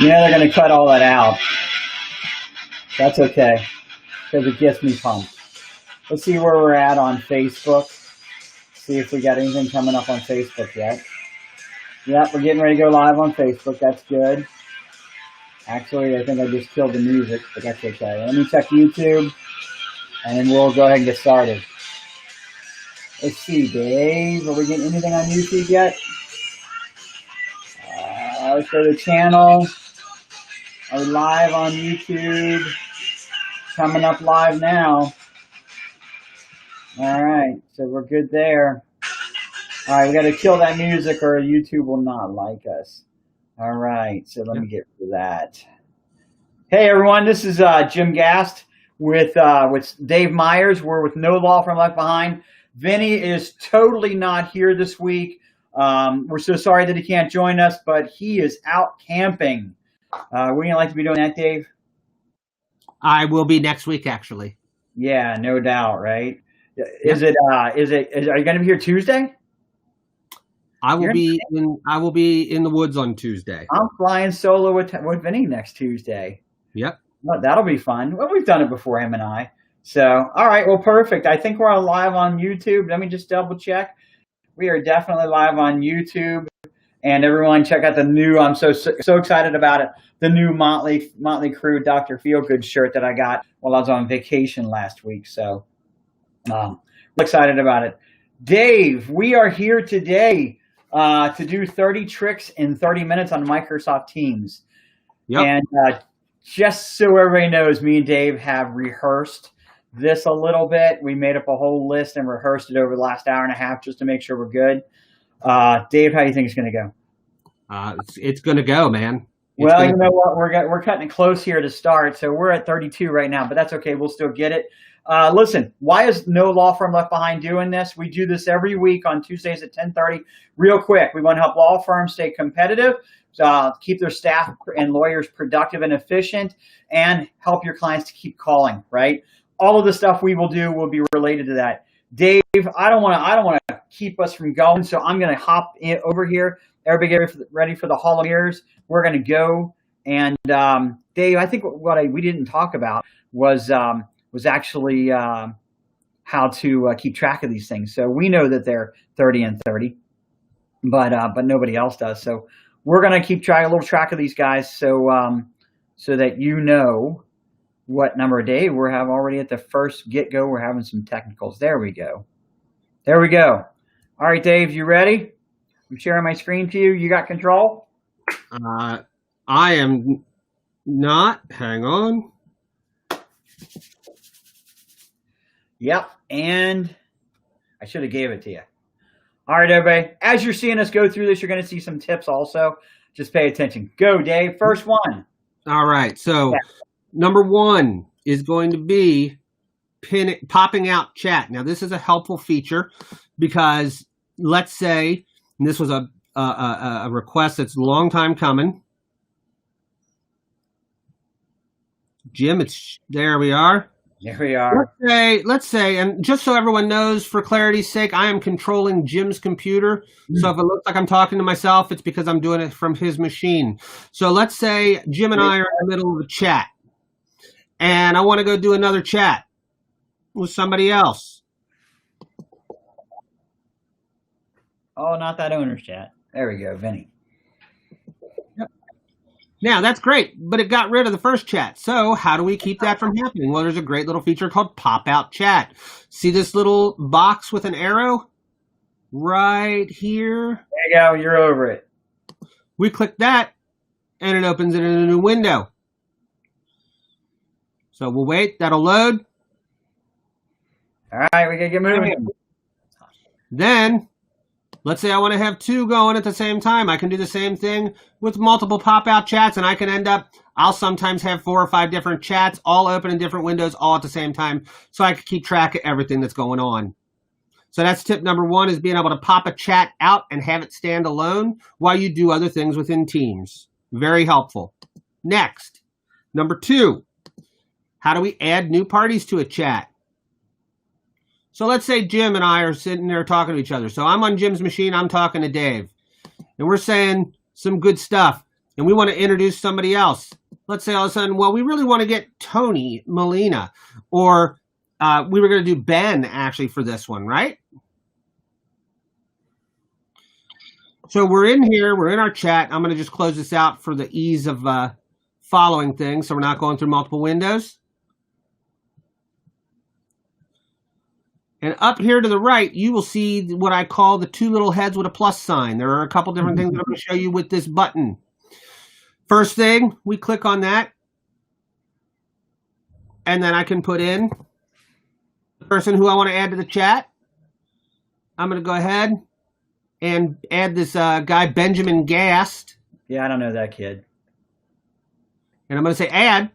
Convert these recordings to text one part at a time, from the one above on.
They're going to cut all that out. That's okay, because it gets me pumped. Let's see where we're at on Facebook. See if we got anything coming up on Facebook yet. Yep, we're getting ready to go live on Facebook. That's good. Actually, I think I just killed the music, but that's okay. Let me check YouTube, and then we'll go ahead and get started. Let's see, Dave. Are we getting anything on YouTube yet? Let's go to the channel. Are we live on YouTube? Coming up live now. All right, so we're good there. All right, we got to kill that music or YouTube will not like us. All right, so let me get rid of that. Hey, everyone, this is Jim Gast with Dave Myers. We're with No Law Firm Left Behind. Vinny is totally not here this week. We're so sorry that he can't join us, but he is out camping. Wouldn't you like to be doing that, Dave? I will be next week, actually. Yeah, no doubt, right? Are you going to be here Tuesday? I will be in the woods on Tuesday. I'm flying solo with Vinny next Tuesday. Yep. Well, that'll be fun. Well, we've done it before, him and I. So, all right, well, perfect. I think we're live on YouTube. Let me just double check. We are definitely live on YouTube. And everyone, check out the new. I'm so excited about it. The new Motley Crue Dr. Feelgood shirt that I got while I was on vacation last week. So, I'm excited about it. Dave, we are here today to do 30 tricks in 30 minutes on Microsoft Teams. Yep. And just so everybody knows, me and Dave have rehearsed this a little bit. We made up a whole list and rehearsed it over the last hour and a half just to make sure we're good. Dave, how do you think it's going to go? It's going to go, man. You know what? We're cutting it close here to start. So we're at 32 right now, but that's okay. We'll still get it. Listen, why is No Law Firm Left Behind doing this? We do this every week on Tuesdays at 10:30. Real quick, we want to help law firms stay competitive, keep their staff and lawyers productive and efficient, and help your clients to keep calling, right? All of the stuff we will do will be related to that. Dave, I don't want to keep us from going, so I'm going to hop in over here. Everybody get ready for the Hall of Mirrors. We're going to go. And Dave, I think what we didn't talk about was actually how to keep track of these things. So we know that they're 30 and 30, but nobody else does. So we're going to keep a little track of these guys, so that you know what number. Dave, we're already at the first get-go. We're having some technicals. There we go. All right, Dave, you ready? I'm sharing my screen to you. You got control? I am not. Hang on. Yep, and I should have gave it to you. All right, everybody. As you're seeing us go through this, you're going to see some tips also. Just pay attention. Go, Dave. First one. All right. So number one is going to be popping out chat. Now, this is a helpful feature because let's say this was a request that's a long time coming. Jim, there we are. There we are. Let's say, and just so everyone knows, for clarity's sake, I am controlling Jim's computer. So if it looks like I'm talking to myself, it's because I'm doing it from his machine. So let's say Jim and I are in the middle of a chat, and I want to go do another chat with somebody else. Oh, not that owner's chat. There we go, Vinny. Now, that's great, but it got rid of the first chat. So how do we keep that from happening? Well, there's a great little feature called Popout Chat. See this little box with an arrow right here? There you go. You're over it. We click that, and it opens it in a new window. So we'll wait. That'll load. All right, we got to get moving. Then, let's say I want to have two going at the same time. I can do the same thing with multiple pop-out chats, and I'll sometimes have 4 or 5 different chats all open in different windows all at the same time, so I can keep track of everything that's going on. So that's tip number one, is being able to pop a chat out and have it stand alone while you do other things within Teams. Very helpful. Next, number 2, how do we add new parties to a chat? So let's say Jim and I are sitting there talking to each other. So I'm on Jim's machine, I'm talking to Dave. And we're saying some good stuff. and we want to introduce somebody else. Let's say all of a sudden, well, we really want to get Tony Molina, or we were going to do Ben actually for this one, right? So we're in here, we're in our chat. I'm going to just close this out for the ease of following things, so we're not going through multiple windows. And up here to the right, you will see what I call the two little heads with a plus sign. There are a couple different things that I'm going to show you with this button. First thing, we click on that. And then I can put in the person who I want to add to the chat. I'm going to go ahead and add this guy, Benjamin Gast. Yeah, I don't know that kid. And I'm going to say add.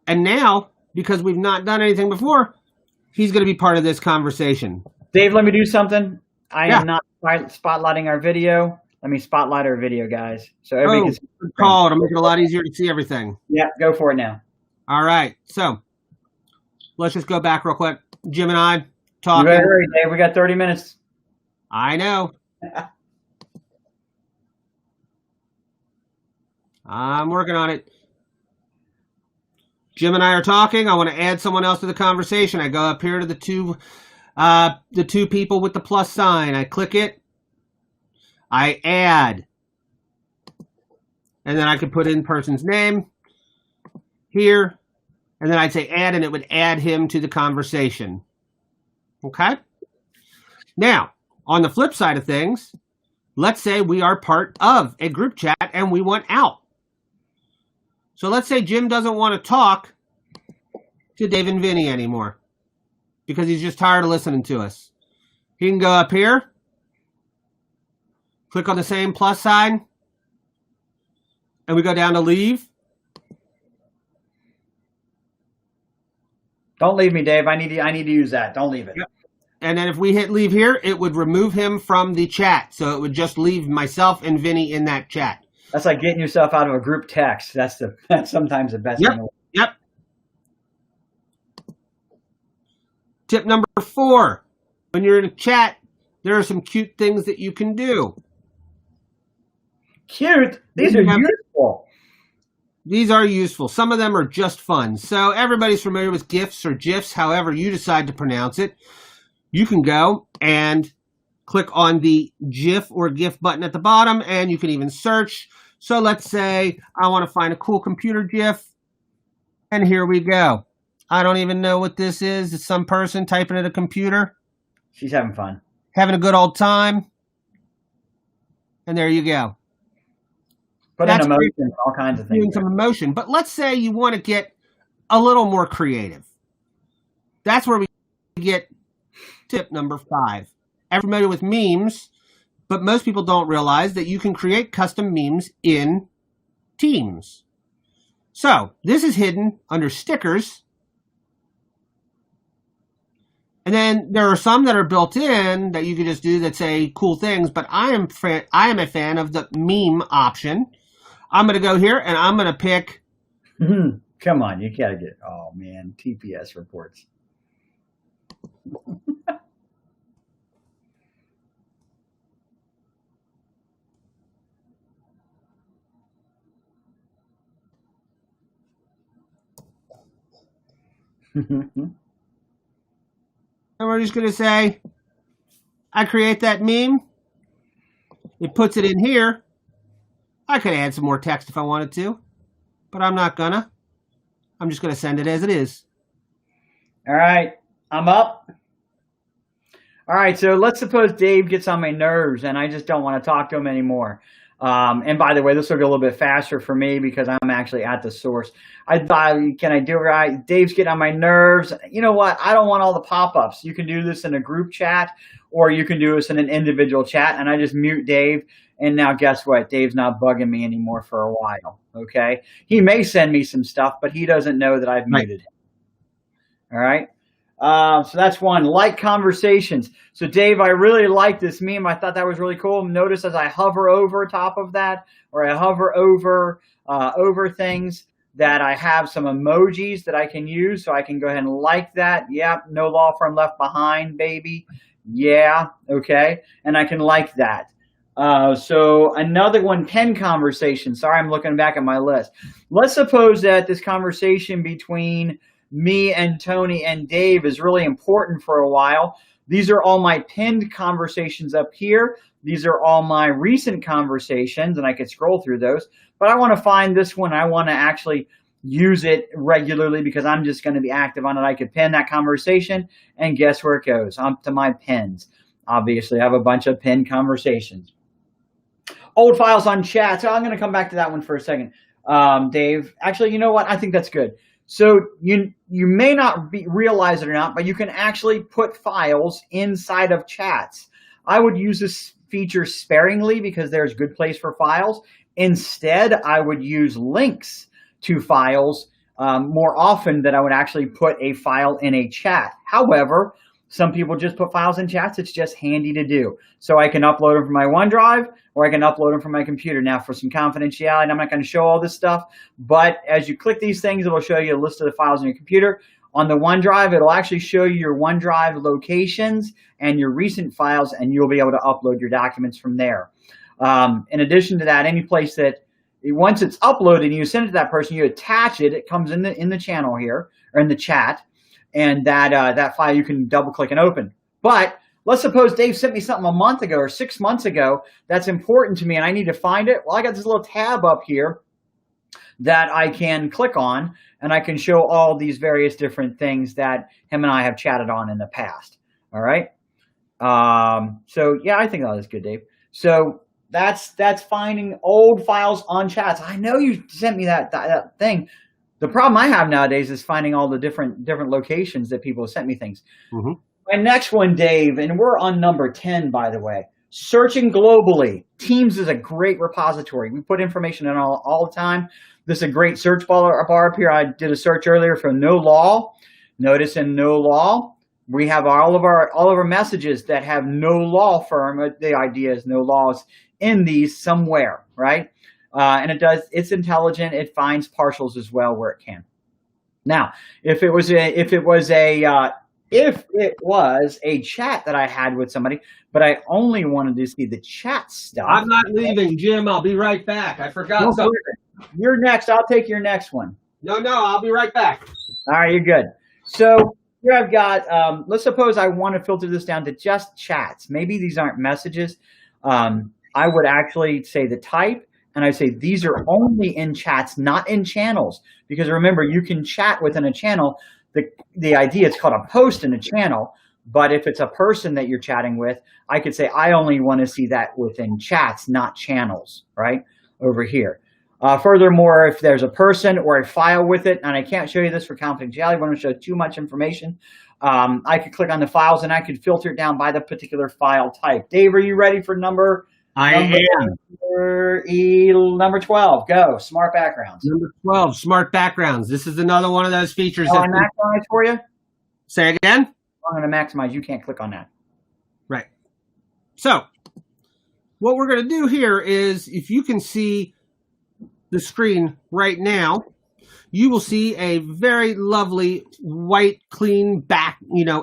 And now, because we've not done anything before, he's going to be part of this conversation. Dave, let me do something. I am not spotlighting our video. Let me spotlight our video, guys. So everybody can good call. It'll make it a lot easier to see everything. Yeah, go for it now. All right. So let's just go back real quick. Jim and I talking. You better hurry, Dave. We got 30 minutes. I know. I'm working on it. Jim and I are talking. I want to add someone else to the conversation. I go up here to the two people with the plus sign. I click it. I add. And then I could put in person's name here. And then I'd say add, and it would add him to the conversation. Okay? Now, on the flip side of things, let's say we are part of a group chat and we want out. So let's say Jim doesn't want to talk to Dave and Vinny anymore because he's just tired of listening to us. He can go up here, click on the same plus sign, and we go down to leave. Don't leave me, Dave. I need to use that. Don't leave it. Yep. And then if we hit leave here, it would remove him from the chat. So it would just leave myself and Vinny in that chat. That's like getting yourself out of a group text. That's sometimes the best. Yep. Yep. Tip number 4. When you're in a chat, there are some cute things that you can do. Cute? These are useful. These are useful. Some of them are just fun. So everybody's familiar with GIFs or GIFs, however you decide to pronounce it. You can go and click on the GIF or GIF button at the bottom, and you can even search. So let's say I want to find a cool computer GIF, and here we go. I don't even know what this is. It's some person typing at a computer. She's having fun. Having a good old time. And there you go. Put in emotion, all kinds of things. Doing some emotion. But let's say you want to get a little more creative. That's where we get tip number 5. I'm familiar with memes, but most people don't realize that you can create custom memes in Teams. So this is hidden under stickers. And then there are some that are built in that you can just do that say cool things, but I am a fan of the meme option. I'm going to go here and I'm going to pick. Come on, you gotta get. Oh man, TPS reports. And we're just going to say, I create that meme. It puts it in here. I could add some more text if I wanted to, but I'm not gonna. I'm just going to send it as it is. All right, I'm up. All right, so let's suppose Dave gets on my nerves and I just don't want to talk to him anymore. And by the way, this will go a little bit faster for me because I'm actually at the source. I thought, can I do it right? Dave's getting on my nerves. You know what? I don't want all the pop-ups. You can do this in a group chat or you can do this in an individual chat. And I just mute Dave. And now guess what? Dave's not bugging me anymore for a while. Okay. He may send me some stuff, but he doesn't know that I've muted him. All right. So that's one. Like conversations. So Dave, I really like this meme. I thought that was really cool. Notice as I hover over top of that, or I hover over things, that I have some emojis that I can use. So I can go ahead and like that. Yep. No law firm left behind, baby. Yeah. Okay. And I can like that. So another one, pen conversation. Sorry, I'm looking back at my list. Let's suppose that this conversation between me and Tony and Dave is really important for a while. These are all my pinned conversations up here. These are all my recent conversations, and I could scroll through those. But I want to find this one. I want to actually use it regularly because I'm just going to be active on it. I could pin that conversation, and guess where it goes? Up to my pins. Obviously, I have a bunch of pinned conversations. Old files on chat. So I'm going to come back to that one for a second, Dave. Actually, you know what? I think that's good. So you may not realize it or not, but you can actually put files inside of chats. I would use this feature sparingly because there's good place for files. Instead, I would use links to files more often than I would actually put a file in a chat. However, some people just put files in chats. It's just handy to do. So I can upload them from my OneDrive or I can upload them from my computer. Now for some confidentiality, I'm not going to show all this stuff, but as you click these things, it'll show you a list of the files on your computer. On the OneDrive, it'll actually show you your OneDrive locations and your recent files, and you'll be able to upload your documents from there. In addition to that, any place that once it's uploaded and you send it to that person, you attach it. It comes in the channel here or in the chat. And that file you can double click and open. But let's suppose Dave sent me something a month ago or 6 months ago that's important to me and I need to find it. Well, I got this little tab up here that I can click on and I can show all these various different things that him and I have chatted on in the past. All right. So yeah, I think that is good, Dave. So that's finding old files on chats. I know you sent me that thing. The problem I have nowadays is finding all the different locations that people have sent me things. Mm-hmm. My next one, Dave, and we're on number 10, by the way. Searching globally. Teams is a great repository. We put information in all the time. This is a great search bar up here. I did a search earlier for no law. Notice in no law, we have all of our messages that have no law firm. The idea is no laws in these somewhere, right? And it's intelligent. It finds partials as well where it can. Now, if it was a chat that I had with somebody, but I only wanted to see the chat stuff. I'm not leaving, Jim. I'll be right back. I forgot something. You're next. I'll take your next one. No, I'll be right back. All right, you're good. So here I've got, let's suppose I want to filter this down to just chats. Maybe these aren't messages. I would actually say the type. And I say these are only in chats, not in channels. Because remember, you can chat within a channel. The idea, it's called a post in a channel. But if it's a person that you're chatting with, I could say I only want to see that within chats, not channels, right? Over here. Furthermore, if there's a person or a file with it, and I can't show you this for confidentiality, I want to show too much information. I could click on the files and I could filter it down by the particular file type. Dave, are you ready for number? I am. Number 12, go. Smart backgrounds. Number 12, smart backgrounds. This is another one of those features. I maximize for you? Say again? I'm going to maximize. You can't click on that. Right. So, what we're going to do here is, if you can see the screen right now, you will see a very lovely white, clean back,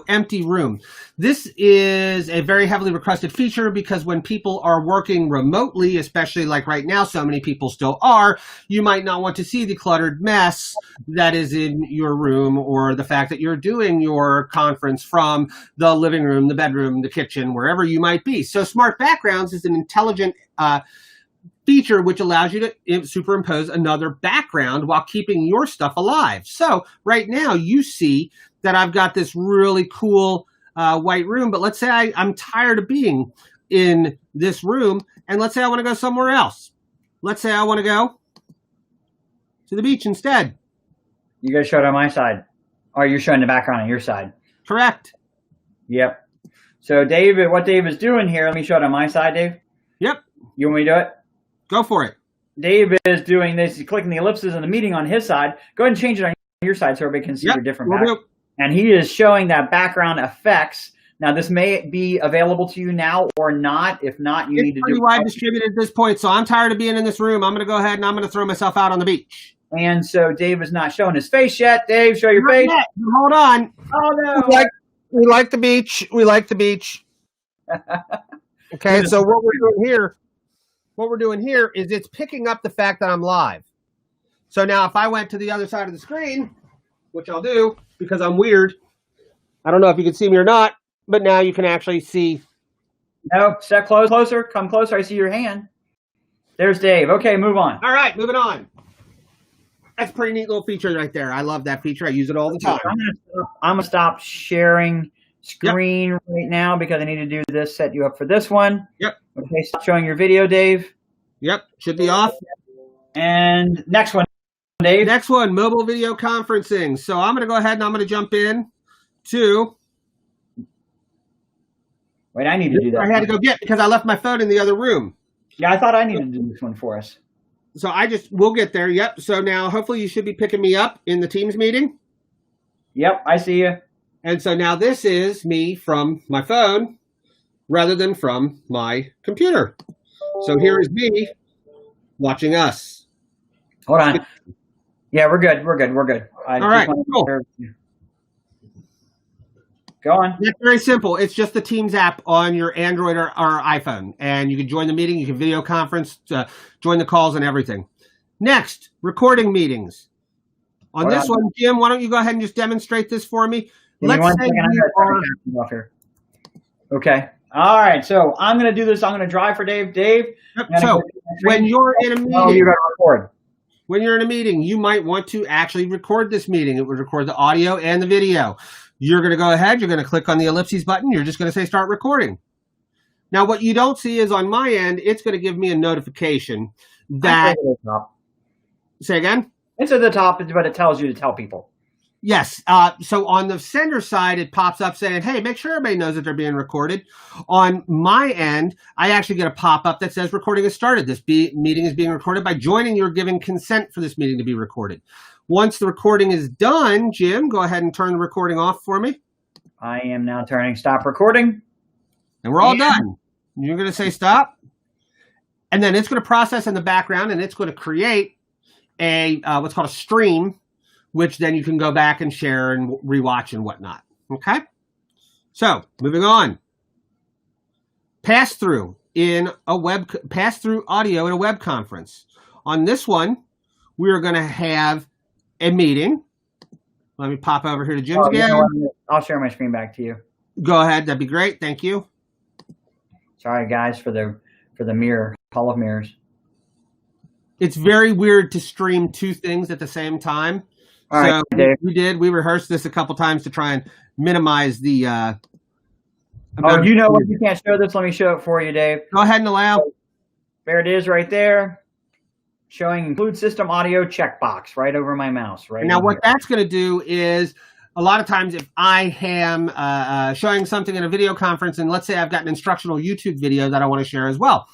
empty room. This is a very heavily requested feature because when people are working remotely, especially like right now, so many people still are, you might not want to see the cluttered mess that is in your room or the fact that you're doing your conference from the living room, the bedroom, the kitchen, wherever you might be. So Smart Backgrounds is an intelligent feature which allows you to superimpose another background while keeping your stuff alive. So right now you see that I've got this really cool white room, but let's say I'm tired of being in this room, and let's say I want to go somewhere else. Let's say I want to go to the beach instead. You got to show it on my side, or you're showing the background on your side. Correct. Yep. So David, what Dave is doing here, let me show it on my side, Dave. Yep. You want me to do it? Go for it. Dave is doing this. He's clicking the ellipses in the meeting on his side. Go ahead and change it on your side so everybody can see your different background. And he is showing that background effects. Now, this may be available to you now or not. If not, you need to do it. It's pretty wide distributed at this point, so I'm tired of being in this room. I'm going to go ahead and I'm going to throw myself out on the beach. And so Dave is not showing his face yet. Dave, show your face. Yet. Hold on. Oh, no. We like the beach. We like the beach. Okay, so what we're doing here what we're doing here is it's picking up the fact that I'm live. So now if I went to the other side of the screen, which I'll do because I'm weird, I don't know if you can see me or not, but now you can actually see. No, step closer. Come closer. I see your hand. There's Dave. Okay, move on. All right, moving on. That's a pretty neat little feature right there. I love that feature. I use it all the time. I'm gonna stop sharing screen right now because I need to do this, set you up for this one. Yep. Okay, stop showing your video, Dave. Yep, should be off. And next one, Dave. Next one, mobile video conferencing. So I'm going to go ahead and I'm going to jump in to. Wait, I need to do that. I had to go get because I left my phone in the other room. Yeah, I thought I needed to do this one for us. So we'll get there. Yep. So now hopefully you should be picking me up in the Teams meeting. Yep, I see you. And so now this is me from my phone rather than from my computer. So here is me watching us. Hold on. Yeah, we're good. All right, cool. Go on. It's very simple. It's just the Teams app on your Android or iPhone. And you can join the meeting. You can video conference, join the calls and everything. Next, recording meetings. On this one, Jim, why don't you go ahead and just demonstrate this for me? Let's say Okay. All right. So I'm going to do this. I'm going to drive for Dave. Dave. So when you're in a meeting, you got to record. When you're in a meeting, you might want to actually record this meeting. It would record the audio and the video. You're going to go ahead. You're going to click on the ellipses button. You're just going to say start recording. Now, what you don't see is on my end, it's going to give me a notification that. Say again? It's at the top, but it tells you to tell people. Yes. So on the sender side, it pops up saying, hey, make sure everybody knows that they're being recorded. On my end, I actually get a pop-up that says recording has started. This meeting is being recorded. By joining, you're giving consent for this meeting to be recorded. Once the recording is done, Jim, go ahead and turn the recording off for me. I am now turning stop recording. And we're all done. You're going to say stop. And then it's going to process in the background, and it's going to create a what's called a stream, which then you can go back and share and rewatch and whatnot. Okay? So, moving on. Pass-through audio in a web conference. On this one, we're going to have a meeting. Let me pop over here to Jim's again. I'll share my screen back to you. Go ahead. That'd be great. Thank you. Sorry, guys, for the mirror, hall of mirrors. It's very weird to stream two things at the same time. All right, Dave. We rehearsed this a couple times to try and minimize the. You know what? You can't show this. Let me show it for you, Dave. Go ahead and allow. There it is, right there. Showing include system audio checkbox right over my mouse. Right. Now, what that's going to do is, a lot of times, if I am showing something in a video conference, and let's say I've got an instructional YouTube video that I want to share as well,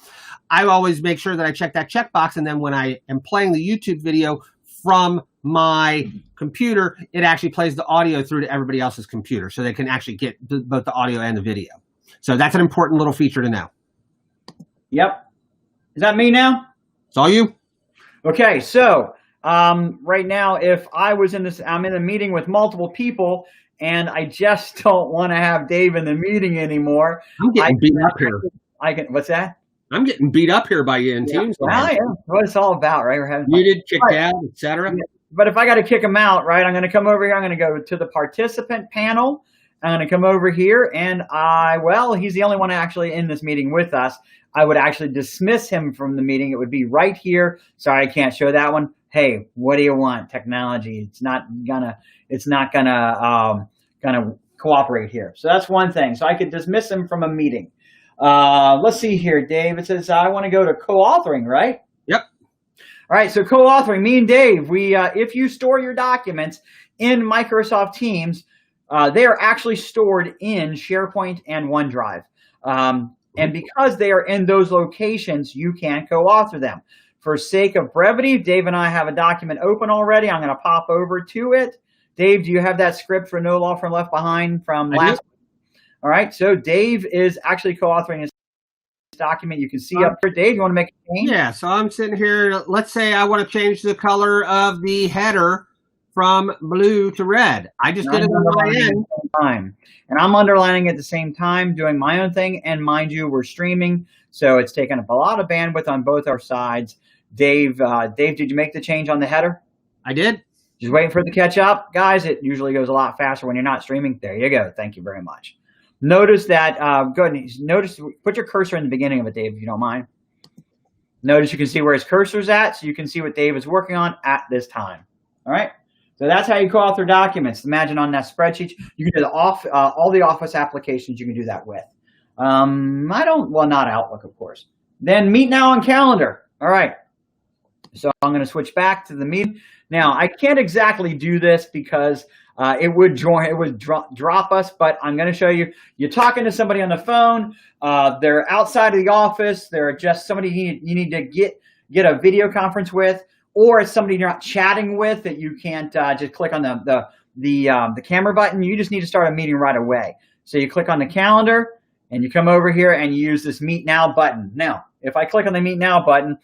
I always make sure that I check that checkbox, and then when I am playing the YouTube video from my computer, it actually plays the audio through to everybody else's computer, so they can actually get both the audio and the video. So that's an important little feature to know. Yep. Is that me now? It's all you. Okay, so right now, if I was I'm in a meeting with multiple people, and I just don't want to have Dave in the meeting anymore. I'm getting beat up here. What's that? I'm getting beat up here by you in Teams. Yeah, what it's all about, right? We're having muted, kicked out, etc. But if I got to kick him out, right, I'm going to come over here. I'm going to go to the participant panel. I'm going to come over here, and he's the only one actually in this meeting with us. I would actually dismiss him from the meeting. It would be right here. Sorry, I can't show that one. Hey, what do you want? Technology. It's not gonna cooperate here. So that's one thing. So I could dismiss him from a meeting. Let's see here, Dave. It says I want to go to co-authoring, right? Yep. All right. So co-authoring. Me and Dave. If you store your documents in Microsoft Teams, they are actually stored in SharePoint and OneDrive. And because they are in those locations, you can co-author them. For sake of brevity, Dave and I have a document open already. I'm going to pop over to it. Dave, do you have that script for No Law Firm Left Behind from last week? All right. So Dave is actually co-authoring this document. You can see up here. Dave, you want to make a change? Yeah. So I'm sitting here. Let's say I want to change the color of the header from blue to red. I just did it on my end. Time. And I'm underlining at the same time, doing my own thing. And mind you, we're streaming, so it's taking up a lot of bandwidth on both our sides. Dave, did you make the change on the header? I did. Just waiting for it to catch up. Guys, it usually goes a lot faster when you're not streaming. There you go. Thank you very much. Notice that, go ahead and notice, put your cursor in the beginning of it, Dave, if you don't mind. Notice you can see where his cursor's at, so you can see what Dave is working on at this time. All right? So that's how you co-author documents. Imagine on that spreadsheet, you can do all the Office applications you can do that with. Not Outlook, of course. Then Meet Now and Calendar. All right. So I'm going to switch back to the meeting. Now, I can't exactly do this because it would drop us, but I'm going to show you. You're talking to somebody on the phone. They're outside of the office. They're just somebody you need to get a video conference with, or it's somebody you're not chatting with that you can't just click on the camera button. You just need to start a meeting right away. So you click on the calendar and you come over here and you use this Meet Now button. Now, if I click on the Meet Now button,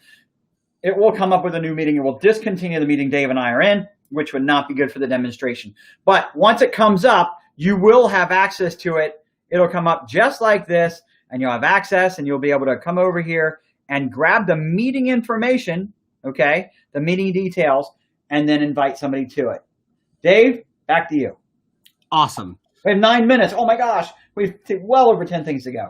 it will come up with a new meeting. It will discontinue the meeting Dave and I are in, which would not be good for the demonstration. But once it comes up, you will have access to it. It'll come up just like this, and you'll have access, and you'll be able to come over here and grab the meeting information, okay, the meeting details, and then invite somebody to it. Dave, back to you. Awesome. We have 9 minutes. Oh, my gosh. We've well over 10 things to go.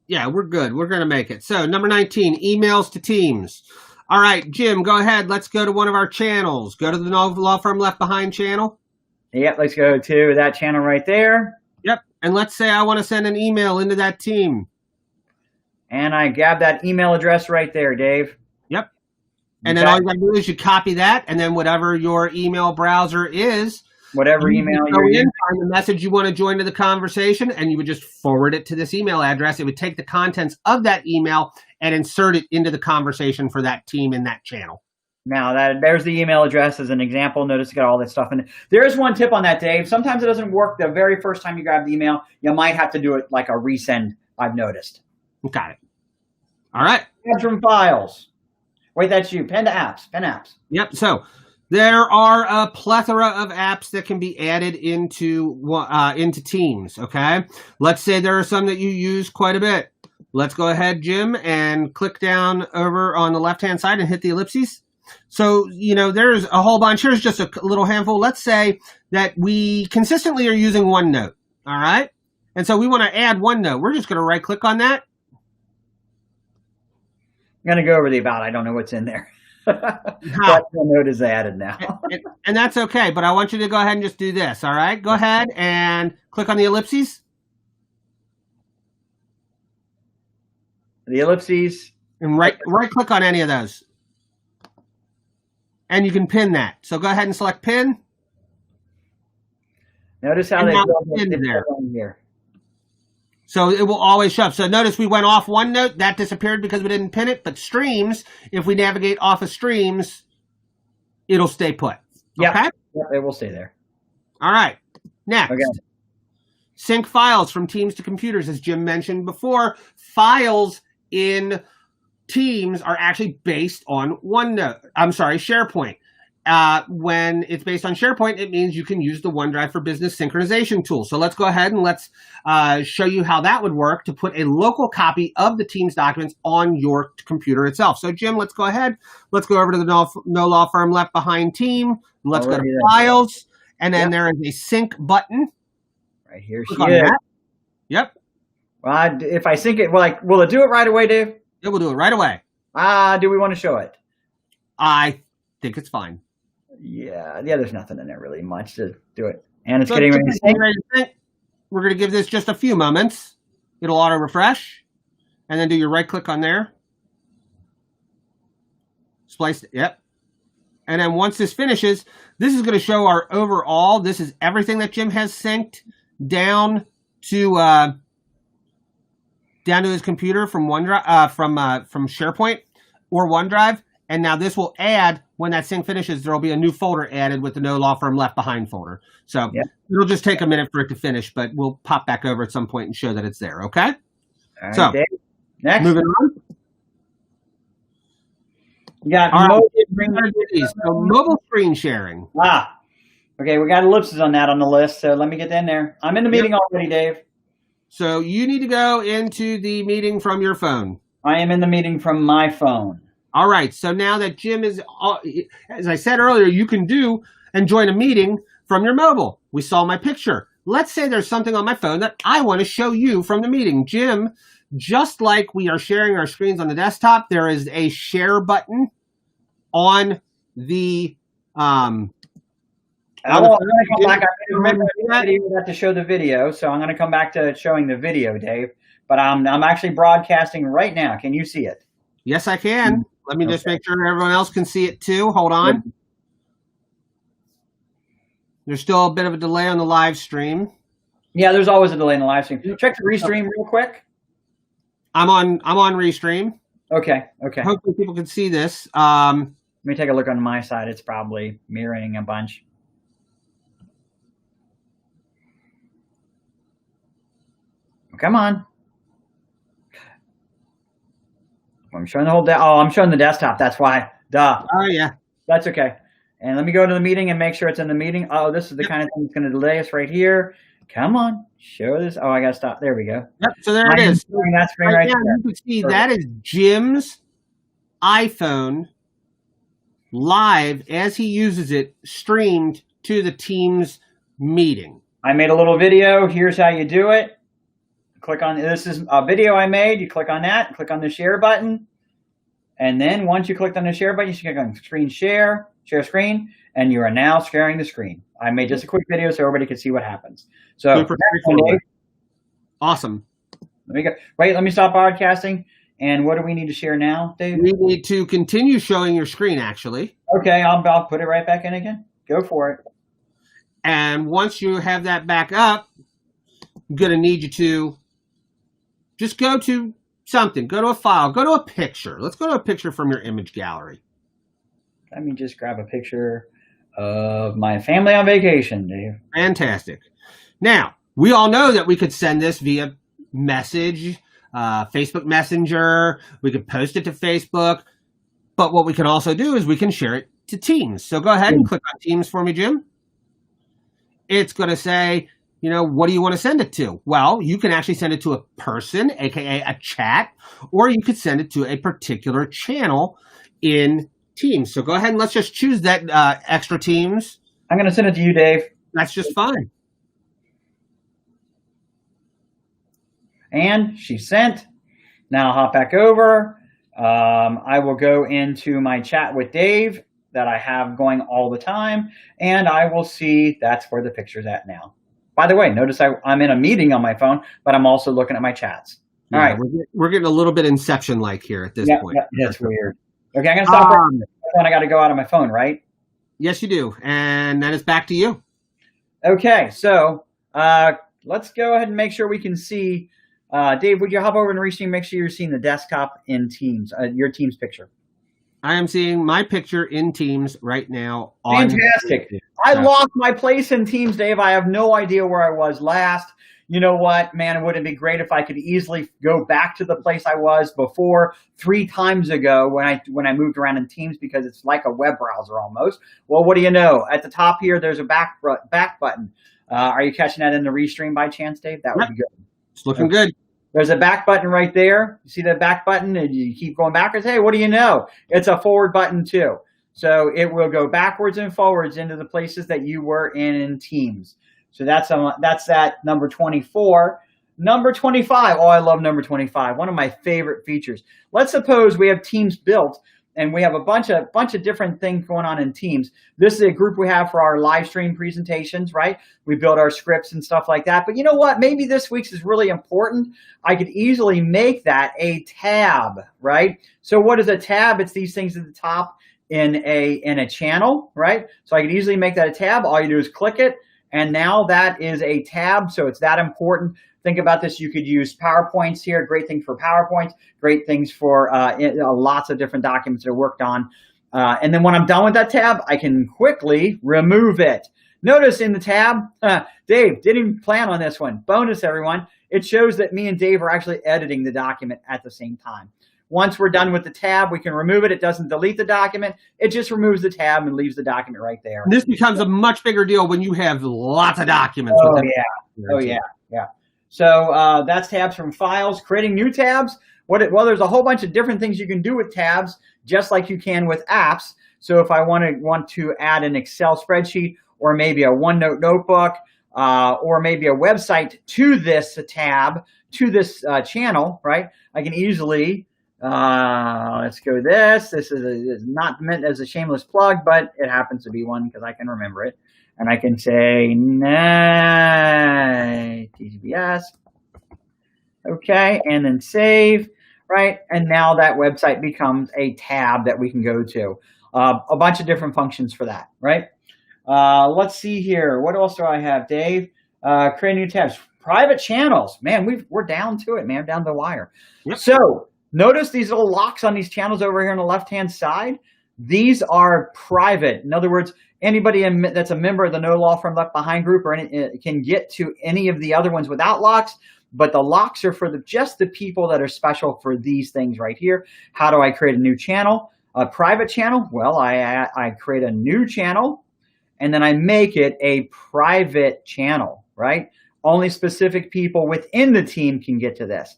Yeah, we're good. We're going to make it. So number 19, emails to teams. All right, Jim, go ahead. Let's go to one of our channels. Go to the No Law Firm Left Behind channel. Yep, let's go to that channel right there. Yep, and let's say I want to send an email into that team. And I grab that email address right there, Dave. Yep. And then all you got to do is you copy that, and then whatever your email browser is, whatever email you're using, find the message you want to join to the conversation, and you would just forward it to this email address. It would take the contents of that email and insert it into the conversation for that team in that channel. Now, there's the email address as an example. Notice it's got all that stuff in it. There is one tip on that, Dave. Sometimes it doesn't work the very first time you grab the email. You might have to do it like a resend, I've noticed. Got it. All right. Add from files. Wait, that's you. Pen to apps. Pen apps. Yep. So there are a plethora of apps that can be added into Teams, okay? Let's say there are some that you use quite a bit. Let's go ahead, Jim, and click down over on the left-hand side and hit the ellipses. So, there's a whole bunch. Here's just a little handful. Let's say that we consistently are using OneNote, all right? And so we want to add OneNote. We're just going to right-click on that. I'm going to go over the about. I don't know what's in there. But OneNote is added now. And that's okay, but I want you to go ahead and just do this, all right? Go ahead and click on the ellipses. The ellipses. And right click on any of those. And you can pin that. So go ahead and select pin. Notice how they pin there. Here. So it will always show up. So notice we went off OneNote. That disappeared because we didn't pin it. But Streams, if we navigate off of Streams, it'll stay put. Yep. Okay? Yep, it will stay there. All right. Next. Okay. Sync files from Teams to computers. As Jim mentioned before, files in Teams are actually based on SharePoint. When it's based on SharePoint, it means you can use the OneDrive for Business synchronization tool. So let's go ahead and let's show you how that would work to put a local copy of the Teams documents on your computer itself. So Jim, let's go ahead. Let's go over to the No Law Firm Left Behind team. Let's go to Files, and then there is a Sync button. Right here she is. Yep. Well, if I sync it, will it do it right away, Dave? It will do it right away. Do we want to show it? I think it's fine. Yeah, there's nothing in there really much to do it. And it's getting ready to sync. We're going to give this just a few moments. It'll auto refresh, and then do your right click on there. Splice, yep. And then once this finishes, this is going to show our overall. This is everything that Jim has synced down to his computer from OneDrive, from SharePoint or OneDrive. And now this will add, when that sync finishes, there will be a new folder added with the No Law Firm Left Behind folder. So it'll just take a minute for it to finish, but we'll pop back over at some point and show that it's there, okay? All right, so, Dave. Next. Moving on. You got mobile screen sharing. Okay, we got ellipses on that on the list, so let me get in there. I'm in the meeting already, Dave. So you need to go into the meeting from your phone. I am in the meeting from my phone. All right. So now that Jim is, as I said earlier, you can do and join a meeting from your mobile. We saw my picture. Let's say there's something on my phone that I want to show you from the meeting. Jim, just like we are sharing our screens on the desktop, there is a share button on the I'm going to come back. I remember you got to show the video, so I'm going to come back to showing the video, Dave. But I'm actually broadcasting right now. Can you see it? Yes, I can. Let me just make sure everyone else can see it too. Hold on. There's still a bit of a delay on the live stream. Yeah, there's always a delay in the live stream. Check the restream real quick. I'm on restream. Okay. Hopefully people can see this. Let me take a look on my side. It's probably mirroring a bunch. Come on. I'm showing the whole I'm showing the desktop. That's why. Duh. Oh, yeah. That's okay. And let me go to the meeting and make sure it's in the meeting. Oh, this is the kind of thing that's going to delay us right here. Come on. Show this. Oh, I got to stop. There we go. Yep. So there it is. That screen right there. You can see that is Jim's iPhone live as he uses it, streamed to the Teams meeting. I made a little video. Here's how you do it. Click on, this is a video I made. You click on that, click on the share button. And then once you clicked on the share button, you should click on screen share screen, and you are now sharing the screen. I made just a quick video so everybody can see what happens. So, awesome. Let me go. Wait, let me stop broadcasting. And what do we need to share now, Dave? We need to continue showing your screen, actually. Okay, I'll put it right back in again. Go for it. And once you have that back up, I'm going to need you to just go to something. Go to a file. Go to a picture. Let's go to a picture from your image gallery. Let me just grab a picture of my family on vacation, Dave. Fantastic. Now, we all know that we could send this via message, Facebook Messenger. We could post it to Facebook. But what we can also do is we can share it to Teams. So go ahead and click on Teams for me, Jim. It's going to say, what do you want to send it to? Well, you can actually send it to a person, aka a chat, or you could send it to a particular channel in Teams. So go ahead and let's just choose that extra Teams. I'm going to send it to you, Dave. That's just fine. And she sent. Now I'll hop back over. I will go into my chat with Dave that I have going all the time, and I will see that's where the picture's at now. By the way, notice I'm in a meeting on my phone, but I'm also looking at my chats. All right. We're getting a little bit Inception-like here at this point. Yeah, that's weird. Okay, I'm going to stop right. I got to go out of my phone, right? Yes, you do. And then it's back to you. Okay, so let's go ahead and make sure we can see. Dave, would you hop over and restream? Make sure you're seeing the desktop in Teams, your Teams picture. I am seeing my picture in Teams right now. Fantastic. I lost my place in Teams, Dave. I have no idea where I was last. You know what, man, it would be great if I could easily go back to the place I was before 3 times ago when I moved around in Teams, because it's like a web browser almost. Well, what do you know? At the top here, there's a back button. Are you catching that in the restream by chance, Dave? That would be good. It's looking good. There's a back button right there. You see the back button, and you keep going backwards. Hey, what do you know? It's a forward button too. So it will go backwards and forwards into the places that you were in Teams. So that's that number 24. Number 25. Oh, I love number 25. One of my favorite features. Let's suppose we have Teams built and we have a bunch of different things going on in Teams. This is a group we have for our live stream presentations, right? We build our scripts and stuff like that. But you know what? Maybe this week's is really important. I could easily make that a tab, right? So what is a tab? It's these things at the top in a channel, right? So I could easily make that a tab. All you do is click it, and now that is a tab. So it's that important. Think about this. You could use PowerPoints here. Great things for PowerPoints. Great things for lots of different documents that are worked on. And then when I'm done with that tab, I can quickly remove it. Notice in the tab, Dave didn't even plan on this one. Bonus, everyone. It shows that me and Dave are actually editing the document at the same time. Once we're done with the tab, we can remove it. It doesn't delete the document. It just removes the tab and leaves the document right there. And this becomes a much bigger deal when you have lots of documents. Oh, yeah. Oh, yeah. Yeah. So that's tabs from files. Creating new tabs. Well, there's a whole bunch of different things you can do with tabs, just like you can with apps. So if I want to add an Excel spreadsheet or maybe a OneNote notebook or maybe a website to this tab, to this channel, right? I can easily, let's go this. This is not meant as a shameless plug, but it happens to be one because I can remember it. And I can say, TGBS. Okay, and then save, right? And now that website becomes a tab that we can go to. A bunch of different functions for that, right? Let's see here. What else do I have, Dave? Create new tabs. Private channels. Man, we're down to it, man, down the wire. Yep. So notice these little locks on these channels over here on the left-hand side. These are private. In other words, anybody that's a member of the No Law Firm Left Behind group or can get to any of the other ones without locks, but the locks are for just the people that are special for these things right here. How do I create a new channel? A private channel? Well, I create a new channel and then I make it a private channel, right? Only specific people within the team can get to this.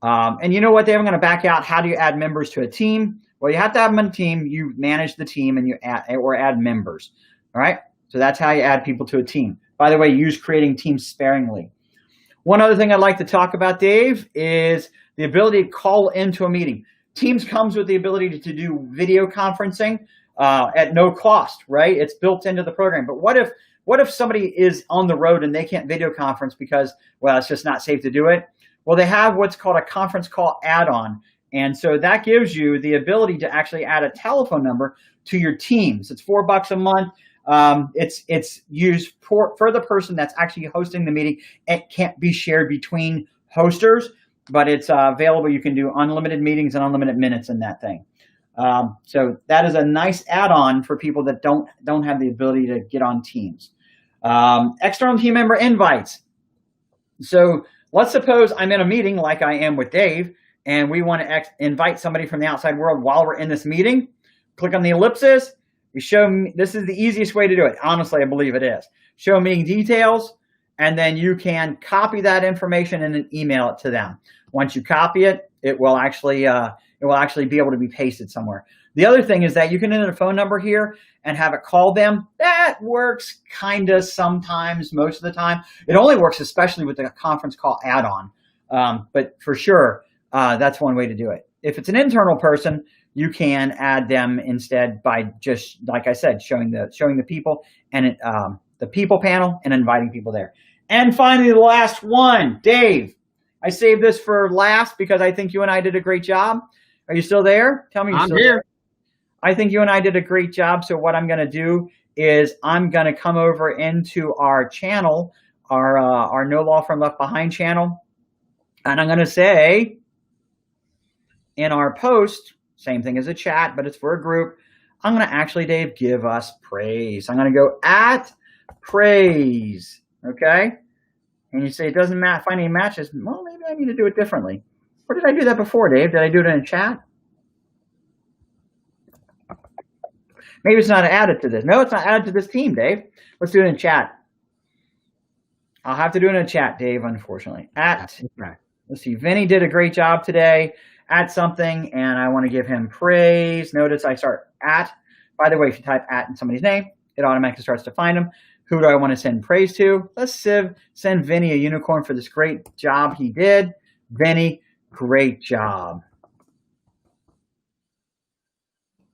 And you know what, Dave? I'm going to back out. How do you add members to a team? Well, you have to have them on a team. You manage the team and you add members. All right. So that's how you add people to a team. By the way, use creating teams sparingly. One other thing I'd like to talk about, Dave, is the ability to call into a meeting. Teams comes with the ability to do video conferencing at no cost, right? It's built into the program. But what if somebody is on the road and they can't video conference because, well, it's just not safe to do it? Well, they have what's called a conference call add-on. And so that gives you the ability to actually add a telephone number to your teams. It's $4 a month. It's used for the person that's actually hosting the meeting. It can't be shared between hosters, but it's available. You can do unlimited meetings and unlimited minutes in that thing. So that is a nice add-on for people that don't have the ability to get on Teams. External team member invites. So let's suppose I'm in a meeting like I am with Dave, and we want to invite somebody from the outside world while we're in this meeting. Click on the ellipsis. We show this is the easiest way to do it. Honestly, I believe it is. Show meeting details, and then you can copy that information and then email it to them. Once you copy it, it will actually be able to be pasted somewhere. The other thing is that you can enter a phone number here and have it call them. That works kind of sometimes, most of the time. It only works especially with the conference call add-on. But for sure, that's one way to do it. If it's an internal person, you can add them instead by just, like I said, showing the people and the people panel and inviting people there. And finally, the last one, Dave. I saved this for last because I think you and I did a great job. Are you still there? Tell me you're still there. I think you and I did a great job. So what I'm going to do is I'm going to come over into our channel, our No Law Firm Left Behind channel, and I'm going to say in our post, same thing as a chat, but it's for a group. I'm going to actually, Dave, give us praise. I'm going to go at praise, okay? And you say it doesn't find any matches. Well, maybe I need to do it differently. Or did I do that before, Dave? Did I do it in a chat? Maybe it's not added to this. No, it's not added to this team, Dave. Let's do it in chat. I'll have to do it in a chat, Dave, unfortunately. Let's see, Vinny did a great job today. Add something, and I want to give him praise. Notice I start at. By the way, if you type at in somebody's name, it automatically starts to find them. Who do I want to send praise to? Let's send Vinny a unicorn for this great job he did. Vinny, great job.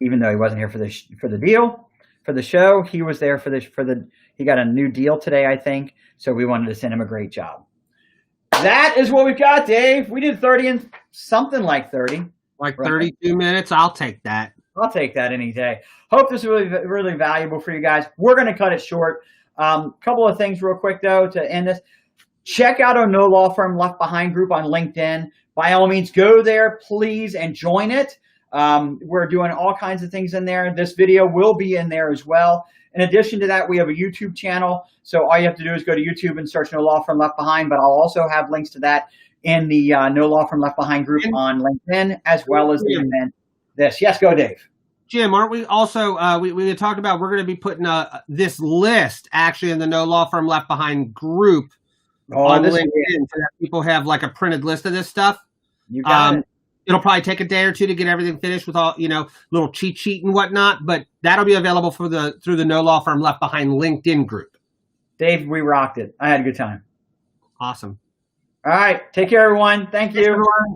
Even though he wasn't here for the show, he was there he got a new deal today, I think. So we wanted to send him a great job. That is what we've got, Dave. We did 30 and something like 30. Like 32 minutes. I'll take that. I'll take that any day. Hope this is really, really valuable for you guys. We're going to cut it short. Couple of things real quick, though, to end this. Check out our No Law Firm Left Behind group on LinkedIn. By all means, go there, please, and join it. We're doing all kinds of things in there. This video will be in there as well. In addition to that, we have a YouTube channel. So all you have to do is go to YouTube and search No Law Firm Left Behind, but I'll also have links to that in the No Law Firm Left Behind group on LinkedIn, as well as the event. Yes, go Dave. Jim, aren't we also, we had talked about we're going to be putting this list actually in the No Law Firm Left Behind group on LinkedIn so that people have like a printed list of this stuff. You got it. It'll probably take a day or two to get everything finished with all, little cheat sheet and whatnot, but that'll be available through the No Law Firm Left Behind LinkedIn group. Dave, we rocked it. I had a good time. Awesome. All right. Take care, everyone. Thank you. Thanks, everyone.